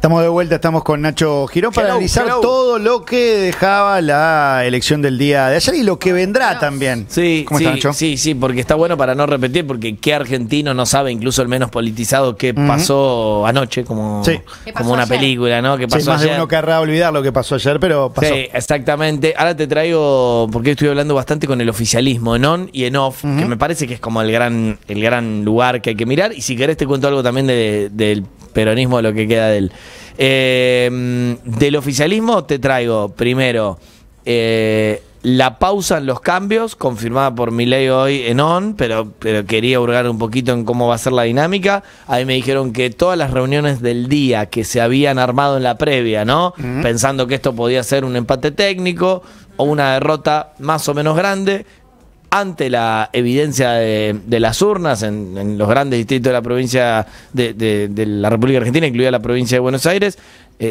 Estamos de vuelta, estamos con Nacho Girón para analizar todo lo que dejaba la elección del día de ayer y lo que vendrá también. Sí, ¿Cómo está, Nacho? sí, porque está bueno para no repetir, porque qué argentino no sabe, incluso el menos politizado, qué pasó anoche, como una película, ¿no? ¿Qué pasó más ayer? de uno querrá olvidar lo que pasó ayer, pero pasó. Sí, exactamente. Ahora te traigo, porque estoy hablando bastante con el oficialismo, en on y en off, que me parece que es como el gran lugar que hay que mirar. Y si querés te cuento algo también del peronismo, de lo que queda de él. Del oficialismo te traigo primero la pausa en los cambios, confirmada por Milei hoy en ON, pero quería hurgar un poquito en cómo va a ser la dinámica. Ahí me dijeron que todas las reuniones del día que se habían armado en la previa, ¿no? Pensando que esto podía ser un empate técnico o una derrota más o menos grande, ante la evidencia de las urnas en los grandes distritos de la provincia de la República Argentina, incluida la provincia de Buenos Aires,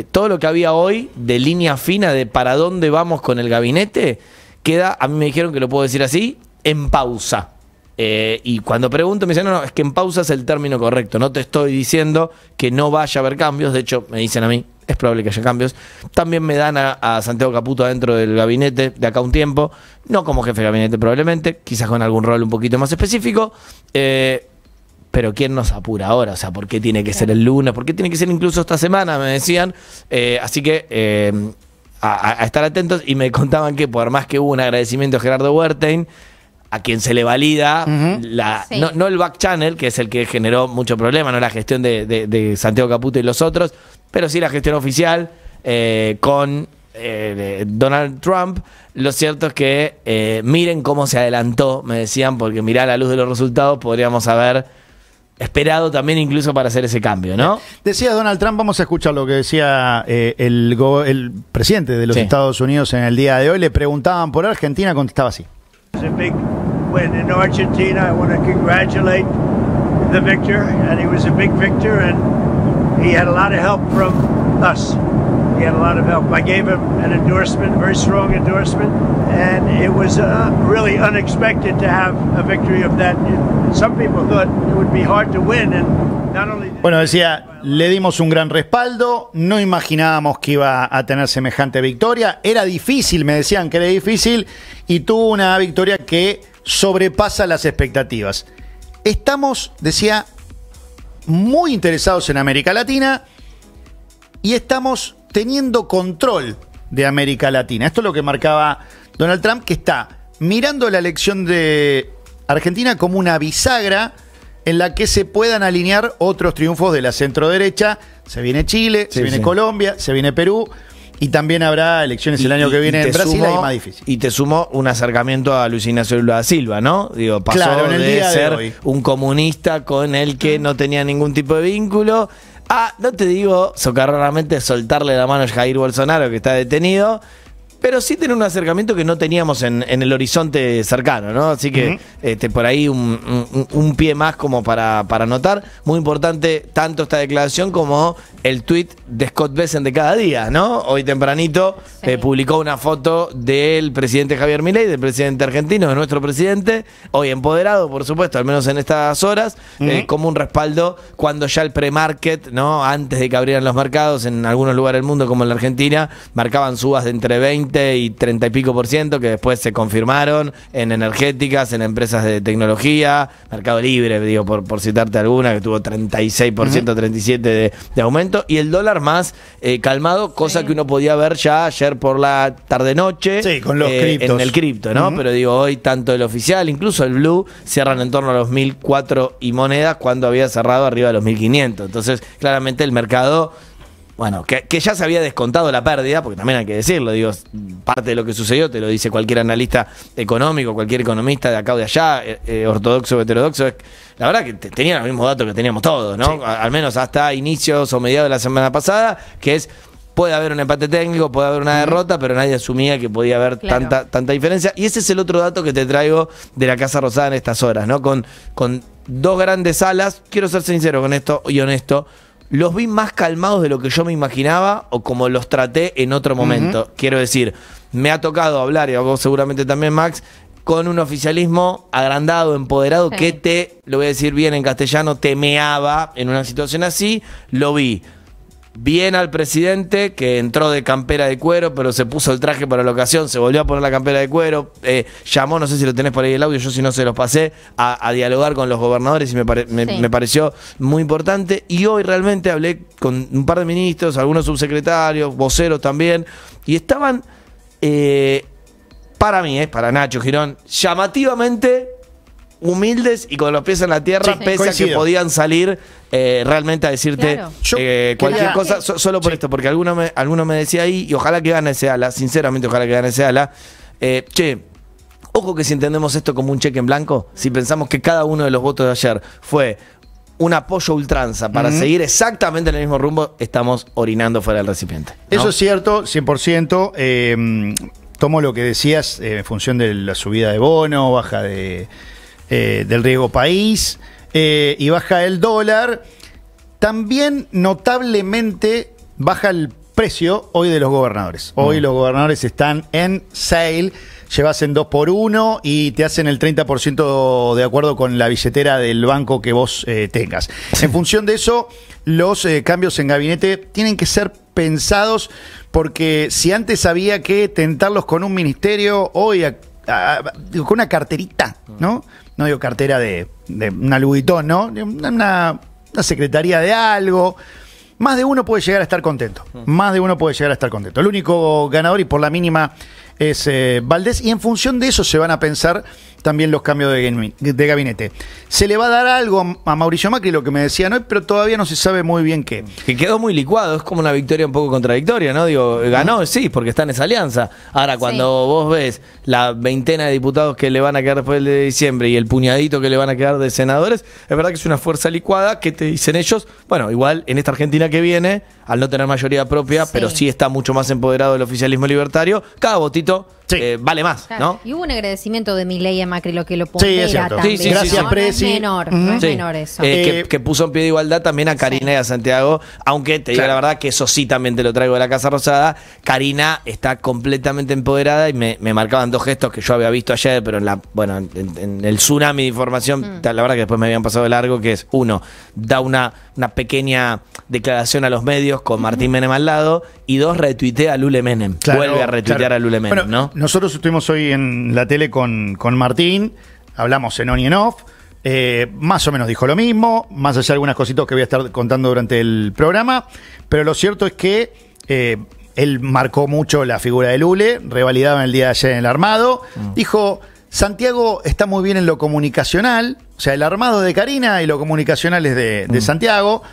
todo lo que había hoy de línea fina de para dónde vamos con el gabinete, queda, a mí me dijeron que lo puedo decir así, en pausa. Y cuando pregunto me dicen, no, es que en pausa es el término correcto, no te estoy diciendo que no vaya a haber cambios, de hecho me dicen a mí, es probable que haya cambios. También me dan a Santiago Caputo adentro del gabinete de acá un tiempo, no como jefe de gabinete probablemente, quizás con algún rol un poquito más específico, pero ¿quién nos apura ahora? O sea, ¿por qué tiene que ser el lunes? ¿Por qué tiene que ser incluso esta semana? Me decían, así que a estar atentos. Y me contaban que por más que hubo un agradecimiento a Gerardo Wertheim, a quien se le valida no el back channel, que es el que generó mucho problema, no la gestión de Santiago Caputo y los otros, pero sí la gestión oficial con Donald Trump. Lo cierto es que miren cómo se adelantó, me decían, porque mirá, a la luz de los resultados podríamos haber esperado también incluso para hacer ese cambio, ¿no? Decía Donald Trump, vamos a escuchar lo que decía el presidente de los Estados Unidos en el día de hoy. Le preguntaban por Argentina, contestaba así. It's a big win in Argentina. I want to congratulate the victor, and he was a big victor, and he had a lot of help from us. He had a lot of help. I gave him an endorsement, a very strong endorsement, and it was really unexpected to have a victory of that. Some people thought it would be hard to win, and not only. Bueno, decía, le dimos un gran respaldo, no imaginábamos que iba a tener semejante victoria, era difícil, me decían que era difícil, y tuvo una victoria que sobrepasa las expectativas. Estamos, decía, muy interesados en América Latina y estamos teniendo control de América Latina. Esto es lo que marcaba Donald Trump, que está mirando la elección de Argentina como una bisagra en la que se puedan alinear otros triunfos de la centroderecha. Se viene Chile, se viene Colombia, se viene Perú, y también habrá elecciones el año que viene en Brasil, ahí más difícil. Y te sumo un acercamiento a Luis Ignacio Lula da Silva, ¿no? Digo, pasó claro, en el día de ser hoy un comunista con el que no tenía ningún tipo de vínculo. No te digo socarronamente soltarle la mano a Jair Bolsonaro, que está detenido, pero sí tener un acercamiento que no teníamos en el horizonte cercano, ¿no? Así que por ahí un pie más como para notar. Muy importante tanto esta declaración como el tuit de Scott Bessent de cada día, ¿no? Hoy tempranito publicó una foto del presidente Javier Milei, del presidente argentino, de nuestro presidente, hoy empoderado, por supuesto, al menos en estas horas, como un respaldo cuando ya el pre-market, ¿no? Antes de que abrieran los mercados en algunos lugares del mundo, como en la Argentina, marcaban subas de entre 20 y 30 y pico % que después se confirmaron en energéticas, en empresas de tecnología, Mercado Libre, digo, por citarte alguna, que tuvo 36%, 37% de aumento, y el dólar más calmado, cosa que uno podía ver ya ayer por la tarde-noche con los criptos. En el cripto, ¿no? Pero digo, hoy tanto el oficial, incluso el blue, cierran en torno a los 1.004 y monedas cuando había cerrado arriba de los 1.500. Entonces, claramente el mercado, bueno, que ya se había descontado la pérdida, porque también hay que decirlo, digo, parte de lo que sucedió, te lo dice cualquier analista económico, cualquier economista de acá o de allá, ortodoxo o heterodoxo, la verdad que tenían los mismos datos que teníamos todos, ¿no? Sí. Al menos hasta inicios o mediados de la semana pasada, que es, puede haber un empate técnico, puede haber una derrota, pero nadie asumía que podía haber tanta diferencia. Y ese es el otro dato que te traigo de la Casa Rosada en estas horas, ¿no? Con dos grandes alas, quiero ser sincero con esto y honesto, los vi más calmados de lo que yo me imaginaba o como los traté en otro momento. Quiero decir, me ha tocado hablar, y a vos seguramente también, Max, con un oficialismo agrandado, empoderado, que lo voy a decir bien en castellano, temeaba en una situación así. Lo vi bien al presidente, que entró de campera de cuero, pero se puso el traje para la ocasión, se volvió a poner la campera de cuero, llamó, no sé si lo tenés por ahí el audio, yo si no se los pasé, a dialogar con los gobernadores y me pareció muy importante. Y hoy realmente hablé con un par de ministros, algunos subsecretarios, voceros también, y estaban, para mí, para Nacho Girón, llamativamente humildes y con los pies en la tierra, pese coincido. a que podían salir realmente a decirte cualquier cosa, solo por esto, porque alguno me decía ahí, y ojalá que gane ese ala, sinceramente ojalá que gane ese ala, ojo que si entendemos esto como un cheque en blanco, si pensamos que cada uno de los votos de ayer fue un apoyo a ultranza para seguir exactamente en el mismo rumbo, estamos orinando fuera del recipiente, ¿no? Eso es cierto, 100%. Tomo lo que decías en función de la subida de bono, baja del riesgo país y baja el dólar. También notablemente baja el precio hoy de los gobernadores. Hoy los gobernadores están en sale, llevas en 2x1 y te hacen el 30% de acuerdo con la billetera del banco que vos tengas. En función de eso, los cambios en gabinete tienen que ser pensados, porque si antes había que tentarlos con un ministerio, hoy con una carterita, ¿no? No digo cartera de una Louis Vuitton, ¿no? Una secretaría de algo. Más de uno puede llegar a estar contento. Más de uno puede llegar a estar contento. El único ganador, y por la mínima, es Valdés. Y en función de eso se van a pensar también los cambios de gabinete. Se le va a dar algo a Mauricio Macri, lo que me decían hoy, pero todavía no se sabe muy bien qué. Que quedó muy licuado, es como una victoria un poco contradictoria, ¿no? Digo, ganó, sí, porque está en esa alianza. Ahora, cuando vos ves la veintena de diputados que le van a quedar después del de diciembre y el puñadito que le van a quedar de senadores, es verdad que es una fuerza licuada que te dicen ellos, bueno, igual en esta Argentina que viene, al no tener mayoría propia, pero sí está mucho más empoderado el oficialismo libertario, cada votito vale más, ¿no? Y hubo un agradecimiento de Milei a Macri, lo que lo pondera es cierto. también. Gracias, ¿no? Presi. No es menor, no es menor eso. Que puso en pie de igualdad también a Karina y a Santiago, aunque te digo la verdad que eso sí también te lo traigo de la Casa Rosada. Karina está completamente empoderada y me marcaban dos gestos que yo había visto ayer, pero en el tsunami de información, la verdad que después me habían pasado de largo, que es, uno, da una pequeña declaración a los medios con Martín Menem al lado, y dos, retuitea a Lule Menem. Vuelve a retuitear a Lule Menem, ¿no? Nosotros estuvimos hoy en la tele con Martín, hablamos en on y en off, más o menos dijo lo mismo, más allá de algunas cositas que voy a estar contando durante el programa, pero lo cierto es que él marcó mucho la figura de Lule, revalidaba en el día de ayer en el armado, dijo, Santiago está muy bien en lo comunicacional, o sea, el armado de Karina y lo comunicacional es de Santiago.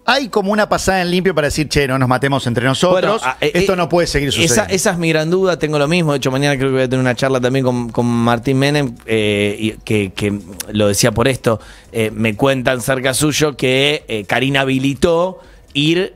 Hay como una pasada en limpio para decir, che, no nos matemos entre nosotros. Bueno, esto no puede seguir sucediendo. Esa es mi gran duda, tengo lo mismo. De hecho, mañana creo que voy a tener una charla también con Martín Menem, que lo decía por esto. Me cuentan cerca suyo que Karina habilitó ir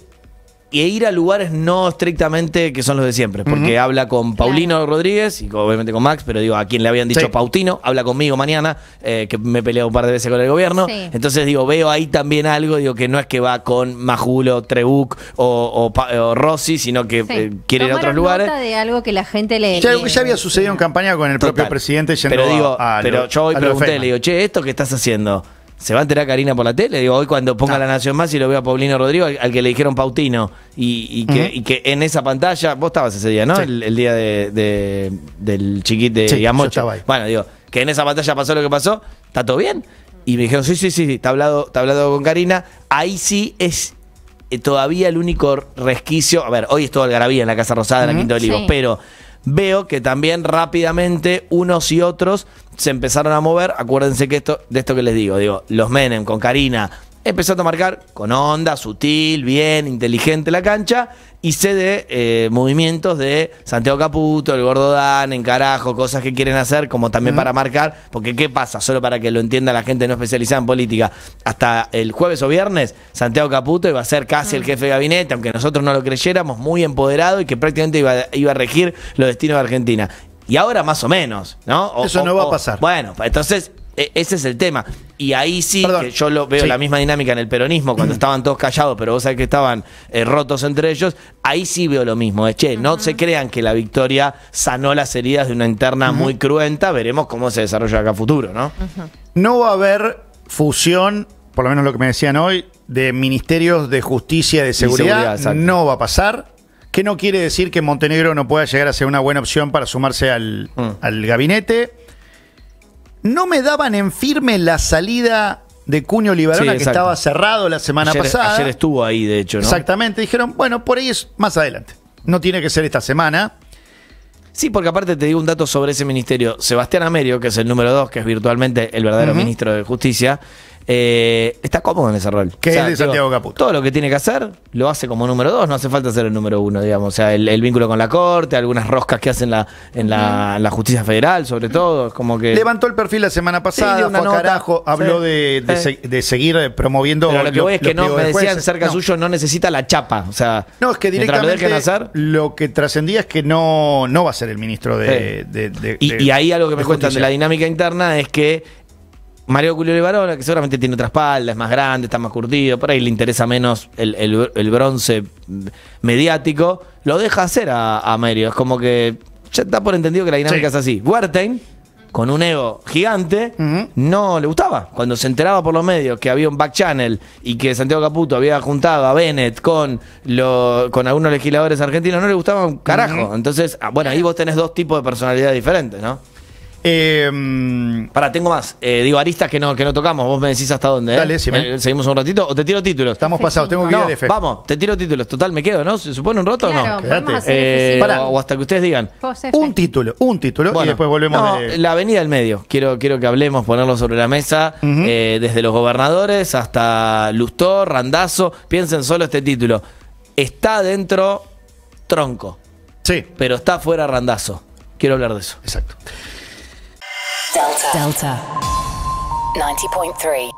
a lugares no estrictamente que son los de siempre, porque habla con Paulino Rodríguez y obviamente con Max, pero digo, a quien le habían dicho Pautino, habla conmigo mañana, que me he peleado un par de veces con el gobierno, entonces digo, veo ahí también algo, digo, que no es que va con Majulo, Trebuch o Rossi, sino que quiere ir a otros lugares. De algo que la gente algo que ya había sucedido en campaña con el propio presidente yendo pero yo hoy pregunté, le digo, che, ¿esto qué estás haciendo? ¿Se va a enterar Karina por la tele? Digo, hoy cuando ponga La Nación Más y lo veo a Paulino Rodríguez, al que le dijeron Pautino, y que en esa pantalla, vos estabas ese día, ¿no? El día del chiquito de Yamocha. Bueno, digo, que en esa pantalla pasó lo que pasó, ¿está todo bien? Y me dijeron, sí, está hablado con Karina. Ahí sí es todavía el único resquicio. A ver, hoy es todo algarabía en la Casa Rosada, en la Quinta de Olivos, pero veo que también rápidamente unos y otros se empezaron a mover. Acuérdense que de esto que les digo, los Menem con Karina empezando a marcar con onda, sutil, bien, inteligente la cancha, y sé de movimientos de Santiago Caputo, el Gordo Dan, Encarajo, cosas que quieren hacer como también para marcar, porque ¿qué pasa? Solo para que lo entienda la gente no especializada en política, hasta el jueves o viernes Santiago Caputo iba a ser casi el jefe de gabinete, aunque nosotros no lo creyéramos, muy empoderado y que prácticamente iba a regir los destinos de Argentina. Y ahora más o menos, ¿no? Eso no va a pasar. Bueno, entonces ese es el tema. Y ahí que yo lo veo la misma dinámica en el peronismo, cuando estaban todos callados, pero vos sabés que estaban rotos entre ellos. Ahí sí veo lo mismo. No se crean que la victoria sanó las heridas de una interna muy cruenta. Veremos cómo se desarrolla acá a futuro, ¿no? No va a haber fusión, por lo menos lo que me decían hoy, de ministerios de justicia y de seguridad no va a pasar, que no quiere decir que Montenegro no pueda llegar a ser una buena opción para sumarse al gabinete. No me daban en firme la salida de Cuño Libarona, que estaba cerrado la semana pasada. Ayer estuvo ahí, de hecho, ¿no? Exactamente, dijeron, bueno, por ahí es más adelante. No tiene que ser esta semana. Sí, porque aparte te digo un dato sobre ese ministerio. Sebastián Amerio, que es el número 2, que es virtualmente el verdadero ministro de Justicia, está cómodo en ese rol. Que es de Santiago Caputo. Todo lo que tiene que hacer lo hace como número 2, no hace falta ser el número 1, digamos. O sea, el vínculo con la Corte, algunas roscas que hacen en la justicia federal, sobre todo. Como que levantó el perfil la semana pasada, fue a carajo, habló de seguir promoviendo. Pero lo que voy es que no, me decían cerca suyo, no necesita la chapa. O sea, no, es que directamente lo que trascendía es que no va a ser el ministro y ahí algo que me cuentan de la dinámica interna es que Mario Culio Libarona, que seguramente tiene otra espalda, es más grande, está más curtido, por ahí le interesa menos el bronce mediático, lo deja hacer a Mario. Es como que ya está por entendido que la dinámica es así. Wertheim, con un ego gigante, no le gustaba. Cuando se enteraba por los medios que había un back channel y que Santiago Caputo había juntado a Bennett con algunos legisladores argentinos, no le gustaba un carajo. Entonces, bueno, ahí vos tenés dos tipos de personalidades diferentes, ¿no? Tengo más. Digo, aristas que no tocamos. Vos me decís hasta dónde. Dale, seguimos un ratito o te tiro títulos. Estamos pasados, tengo que ir al F. Vamos, te tiro títulos. Total, me quedo, ¿no? ¿Se supone un roto o no? Quédate. O hasta que ustedes digan. Un título bueno, y después volvemos la avenida del medio. Quiero que hablemos, ponerlo sobre la mesa, desde los gobernadores hasta Lustó, Randazzo. Piensen solo este título. Está dentro Tronco. Sí. Pero está fuera Randazzo. Quiero hablar de eso. Exacto. Delta 90.3.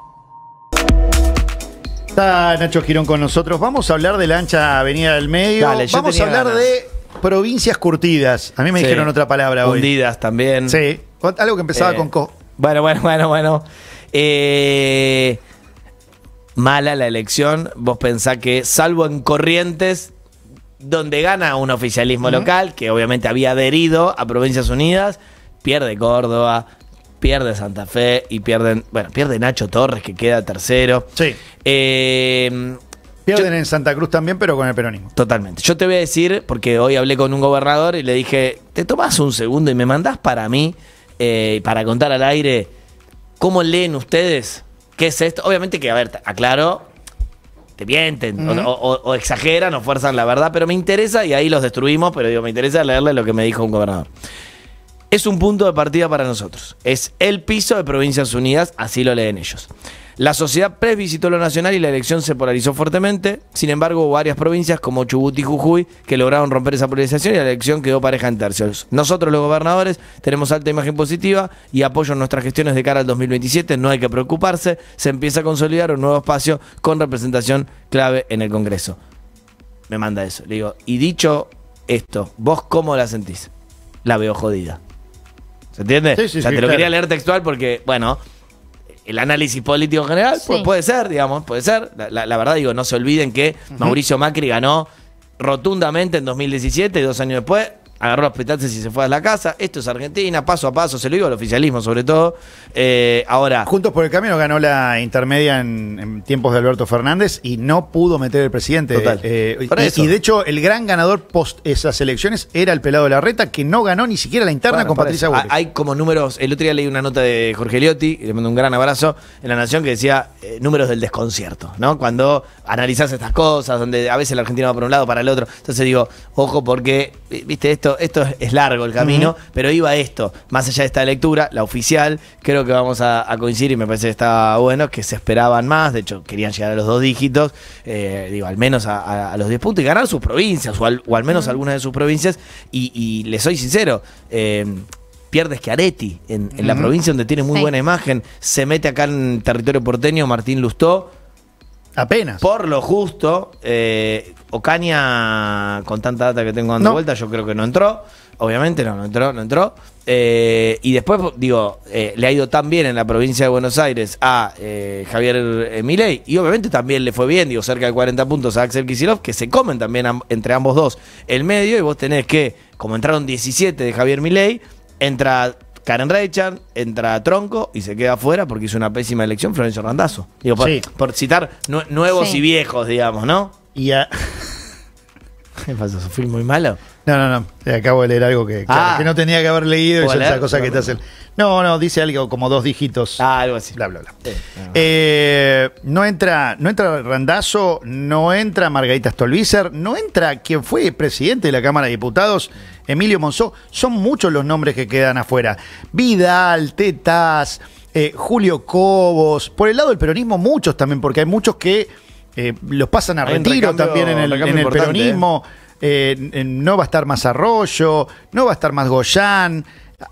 Está Nacho Girón con nosotros. Vamos a hablar de la ancha avenida del medio. Vamos a hablar de provincias curtidas. A mí me dijeron otra palabra hoy. Hundidas también. Sí. Algo que empezaba con co. Bueno. Mala la elección. Vos pensás que, salvo en Corrientes, donde gana un oficialismo local, que obviamente había adherido a Provincias Unidas, pierde Córdoba, pierde Santa Fe y pierde Nacho Torres, que queda tercero. Sí. Pierden en Santa Cruz también, pero con el peronismo. Totalmente. Yo te voy a decir, porque hoy hablé con un gobernador y le dije, ¿te tomás un segundo y me mandás para mí, para contar al aire, cómo leen ustedes? ¿Qué es esto? Obviamente que, a ver, aclaro, te mienten, o exageran o fuerzan la verdad, pero me interesa, y ahí los destruimos, pero digo, me interesa leerle lo que me dijo un gobernador. Es un punto de partida para nosotros. Es el piso de Provincias Unidas, así lo leen ellos. La sociedad plebiscitó lo nacional y la elección se polarizó fuertemente. Sin embargo, hubo varias provincias como Chubut y Jujuy que lograron romper esa polarización y la elección quedó pareja en tercios. Nosotros, los gobernadores, tenemos alta imagen positiva y apoyo en nuestras gestiones de cara al 2027. No hay que preocuparse. Se empieza a consolidar un nuevo espacio con representación clave en el Congreso. Me manda eso. Le digo, y dicho esto, ¿vos cómo la sentís? La veo jodida. ¿Se entiende? Sí, o sea, te lo quería leer textual porque, bueno, el análisis político en general puede ser, digamos, puede ser. La verdad, digo, no se olviden que Mauricio Macri ganó rotundamente en 2017 y 2 años después agarró los petaces y se fue a la casa. Esto es Argentina, paso a paso, se lo digo al oficialismo sobre todo. Ahora, Juntos por el Camino ganó la intermedia en tiempos de Alberto Fernández y no pudo meter el presidente. Total. Y de hecho, el gran ganador post esas elecciones era el Pelado Larreta, que no ganó ni siquiera la interna con Patricia Bullrich. Hay como números. El otro día leí una nota de Jorge Liotti, y le mando un gran abrazo, en La Nación, que decía números del desconcierto, ¿no? Cuando analizás estas cosas, donde a veces la Argentina va para un lado, para el otro. Entonces digo, ojo, porque, viste, esto es largo el camino, pero iba esto, más allá de esta lectura, la oficial, creo que vamos a coincidir y me parece que está bueno, que se esperaban más, de hecho querían llegar a los 2 dígitos, digo, al menos a los 10 puntos y ganar sus provincias, o al menos algunas de sus provincias, y les soy sincero, pierde Schiaretti en la provincia donde tiene muy buena imagen, se mete acá en territorio porteño Martín Lustó, apenas. Por lo justo, Ocaña, con tanta data que tengo dando vuelta, yo creo que no entró. Obviamente no entró. Y después, digo, le ha ido tan bien en la provincia de Buenos Aires a Javier Milei, y obviamente también le fue bien, digo, cerca de 40 puntos a Axel Kicillof, que se comen también entre ambos dos el medio, y vos tenés que, como entraron 17 de Javier Milei, entra Karen Reichard, entra Tronco y se queda afuera porque hizo una pésima elección Florencio Randazzo. Digo, por citar nuevos y viejos, digamos, ¿no? Y a... ¿Qué pasó? ¿Fui muy malo? No. Acabo de leer algo que no tenía que haber leído y son esas cosas que te hacen. No, dice algo como 2 dígitos. Algo así. Bla. No entra Randazzo, no entra Margarita Stolbizer, no entra quien fue presidente de la Cámara de Diputados, Emilio Monzó. Son muchos los nombres que quedan afuera. Vidal, Tetaz, Julio Cobos. Por el lado del peronismo, muchos también, porque hay muchos que los pasan a retiro también en el peronismo. No va a estar más Arroyo, no va a estar más Goyán.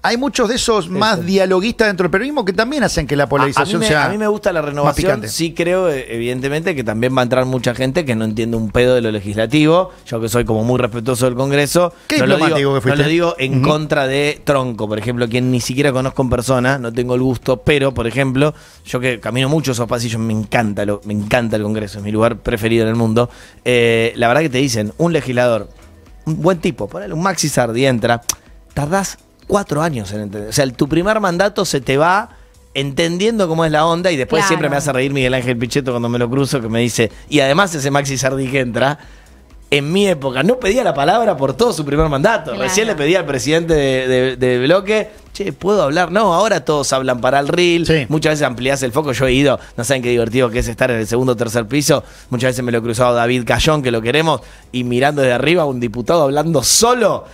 Hay muchos de esos más dialoguistas dentro del peronismo que también hacen que la polarización sea. A mí me gusta la renovación. Sí creo, evidentemente, que también va a entrar mucha gente que no entiende un pedo de lo legislativo. Yo que soy como muy respetuoso del Congreso. ¿Qué no diplomático que fuiste? No lo digo en contra de Tronco, por ejemplo, quien ni siquiera conozco en persona, no tengo el gusto, pero, por ejemplo, yo que camino mucho esos pasillos, me encanta el Congreso, es mi lugar preferido en el mundo. La verdad que te dicen, un legislador, un buen tipo, ponele un Maxi Sardi, entra, tardás 4 años en entender. O sea, tu primer mandato se te va entendiendo cómo es la onda y después siempre me hace reír Miguel Ángel Pichetto cuando me lo cruzo, que me dice, y además ese Maxi Sardi que entra, en mi época no pedía la palabra por todo su primer mandato. Claro. Recién le pedía al presidente de bloque, che, ¿puedo hablar? No, ahora todos hablan para el reel. Sí. Muchas veces ampliás el foco. Yo he ido, no saben qué divertido que es estar en el segundo o tercer piso. Muchas veces me lo he cruzado David Cayón, que lo queremos, y mirando desde arriba a un diputado hablando solo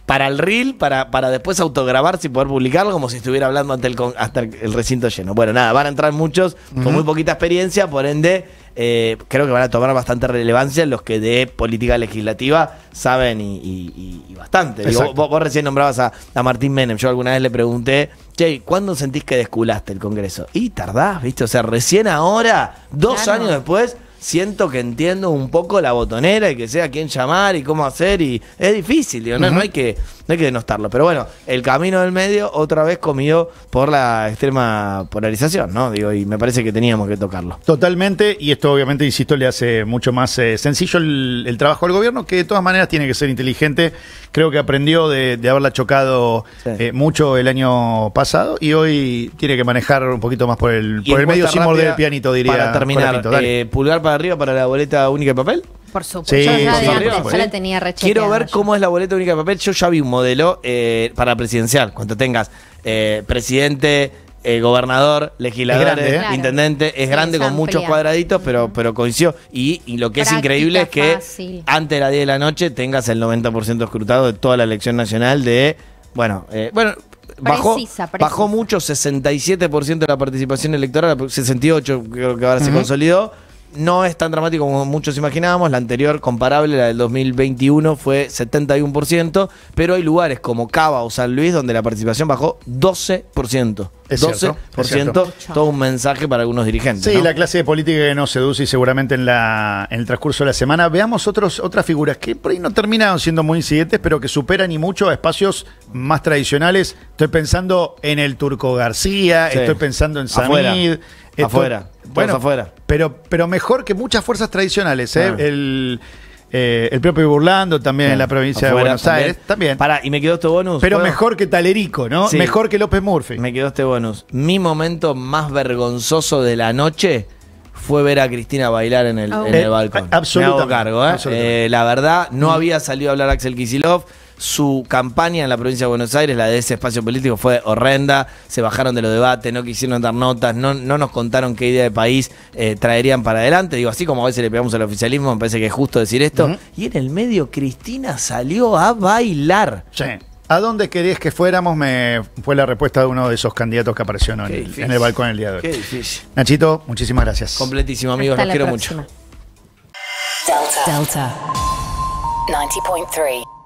para el reel, para después autograbarse y poder publicarlo como si estuviera hablando hasta el recinto lleno. Bueno, nada, van a entrar muchos con muy poquita experiencia, por ende, creo que van a tomar bastante relevancia los que de política legislativa saben y bastante. Digo, vos recién nombrabas a Martín Menem. Yo alguna vez le pregunté, che, ¿cuándo sentís que desculaste el Congreso? Y tardás, ¿viste? O sea, recién ahora, 2 años después, siento que entiendo un poco la botonera y que sé a quién llamar y cómo hacer, y es difícil, digo, no hay que denostarlo. Pero bueno, el camino del medio otra vez comido por la extrema polarización, ¿no? Digo, y me parece que teníamos que tocarlo. Totalmente, y esto obviamente, insisto, le hace mucho más sencillo el trabajo al gobierno, que de todas maneras tiene que ser inteligente. Creo que aprendió de haberla chocado mucho el año pasado y hoy tiene que manejar un poquito más por el medio sin morder el pianito, diría. Para terminar, pulgar para arriba para la boleta única de papel. Por supuesto, yo ya de antes ya la tenía rechequeada. Quiero ver cómo es la boleta única de papel. Yo ya vi un modelo para presidencial. Cuando tengas presidente, gobernador, legisladores, intendente, es grande con muchos cuadraditos, pero coincidió. Y lo que es increíble es que antes de las 10 de la noche tengas el 90% escrutado de toda la elección nacional de, bajó mucho, 67% de la participación electoral, 68% creo que ahora se consolidó. No es tan dramático como muchos imaginábamos. La anterior comparable, la del 2021, fue 71%, pero hay lugares como Cava o San Luis donde la participación bajó 12%. Es 12%, todo un mensaje para algunos dirigentes. Sí, ¿no? La clase de política que nos seduce y seguramente en el transcurso de la semana. Veamos otras figuras que por ahí no terminan siendo muy incidentes, pero que superan y mucho a espacios más tradicionales. Estoy pensando en el Turco García, estoy pensando en Samid. Afuera. Pero mejor que muchas fuerzas tradicionales. El propio Burlando también en la provincia de Buenos Aires. También. Y me quedó este bonus. Pero mejor que Talerico, ¿no? Sí. Mejor que López Murphy. Me quedó este bonus. Mi momento más vergonzoso de la noche fue ver a Cristina bailar en el balcón. Absolutamente. Me hago cargo, la verdad, no había salido a hablar Axel Kicillof. Su campaña en la provincia de Buenos Aires, la de ese espacio político, fue horrenda. Se bajaron de los debates, no quisieron dar notas, no nos contaron qué idea de país traerían para adelante. Digo, así como a veces le pegamos al oficialismo, me parece que es justo decir esto. Y en el medio Cristina salió a bailar. Sí. ¿A dónde querías que fuéramos? Fue la respuesta de uno de esos candidatos que apareció en el balcón el día de hoy. Qué difícil. Nachito, muchísimas gracias. Completísimo, amigos. Los quiero mucho. Delta 90.3